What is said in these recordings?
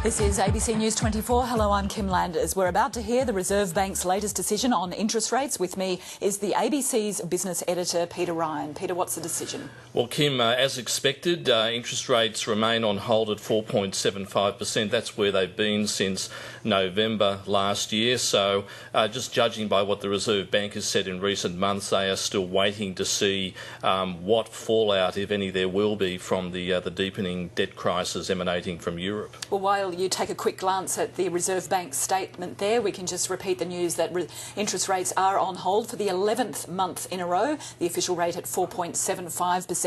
This is ABC News 24. Hello, I'm Kim Landers. We're about to hear the Reserve Bank's latest decision on interest rates. With me is the ABC's business editor, Peter Ryan. Peter, what's the decision? Well, Kim, as expected, interest rates remain on hold at 4.75%. That's where they've been since November last year. So just judging by what the Reserve Bank has said in recent months, they are still waiting to see what fallout, if any, there will be from the deepening debt crisis emanating from Europe. Well, while you take a quick glance at the Reserve Bank statement there, we can just repeat the news that interest rates are on hold for the 11th month in a row, the official rate at 4.75%.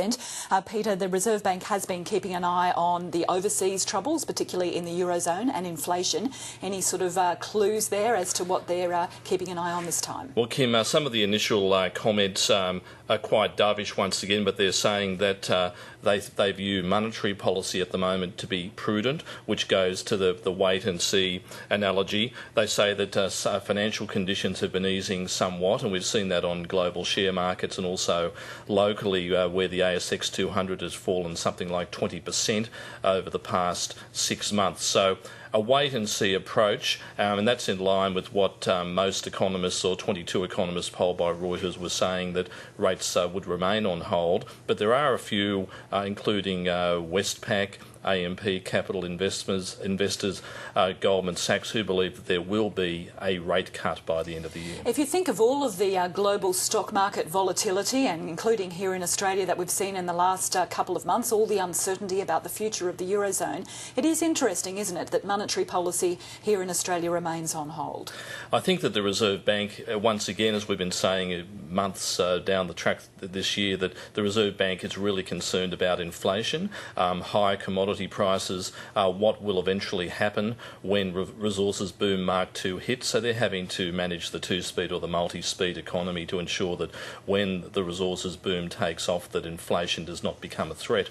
Peter, the Reserve Bank has been keeping an eye on the overseas troubles, particularly in the Eurozone, and inflation. Any sort of clues there as to what they're keeping an eye on this time? Well, Kim, some of the initial comments are quite dovish once again, but they're saying that they view monetary policy at the moment to be prudent, which goes to the wait-and-see analogy. They say that financial conditions have been easing somewhat, and we've seen that on global share markets and also locally where the ASX 200 has fallen something like 20% over the past 6 months. So a wait-and-see approach, and that's in line with what most economists, or 22 economists polled by Reuters, were saying, that rates would remain on hold. But there are a few, including Westpac, AMP Capital Investors, Goldman Sachs, who believe that there will be a rate cut by the end of the year. If you think of all of the global stock market volatility, and including here in Australia that we've seen in the last couple of months, all the uncertainty about the future of the Eurozone, it is interesting, isn't it, that monetary policy here in Australia remains on hold? I think that the Reserve Bank, once again, as we've been saying months down the track this year, that the Reserve Bank is really concerned about inflation, high commodity prices, what will eventually happen when resources boom Mark II hits. So they're having to manage the two-speed or the multi-speed economy to ensure that when the resources boom takes off, that inflation does not become a threat.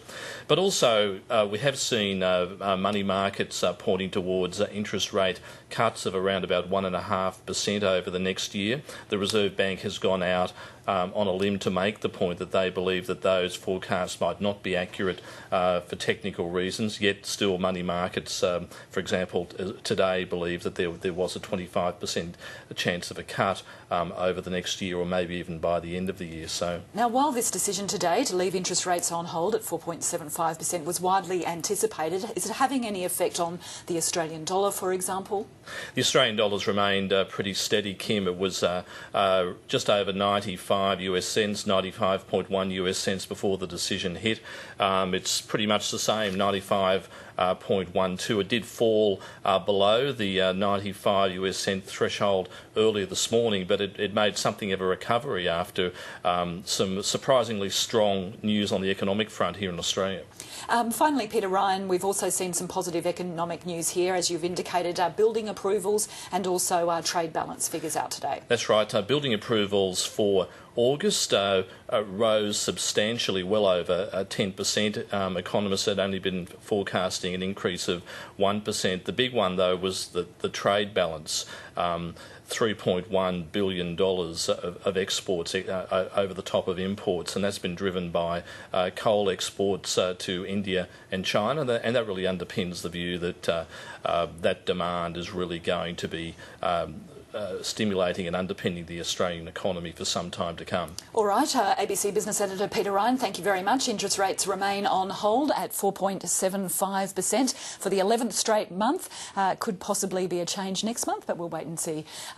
But also we have seen money markets pointing towards interest rate cuts of around about 1.5% over the next year. The Reserve Bank has gone out on a limb to make the point that they believe that those forecasts might not be accurate for technical reasons, yet still money markets, for example, today believe that there was a 25% chance of a cut over the next year, or maybe even by the end of the year. So now, while this decision today to leave interest rates on hold at 4.75% was widely anticipated, is it having any effect on the Australian dollar, for example? The Australian dollar's remained pretty steady, Kim. It was just over 95 US cents, 95.1 US cents before the decision hit. It's pretty much the same, 95.12. It did fall below the 95 US cent threshold earlier this morning, but it made something of a recovery after some surprisingly strong news on the economic front here in Australia. Finally, Peter Ryan, we've also seen some positive economic news here, as you've indicated, building approvals and also trade balance figures out today. That's right. Building approvals for August rose substantially, well over 10%. Economists had only been forecasting an increase of 1%. The big one, though, was the trade balance. $3.1 billion of exports over the top of imports, and that's been driven by coal exports to India and China, and that really underpins the view that that demand is really going to be stimulating and underpinning the Australian economy for some time to come. All right, ABC business editor Peter Ryan, thank you very much. Interest rates remain on hold at 4.75% for the 11th straight month. Could possibly be a change next month, but we'll wait and see.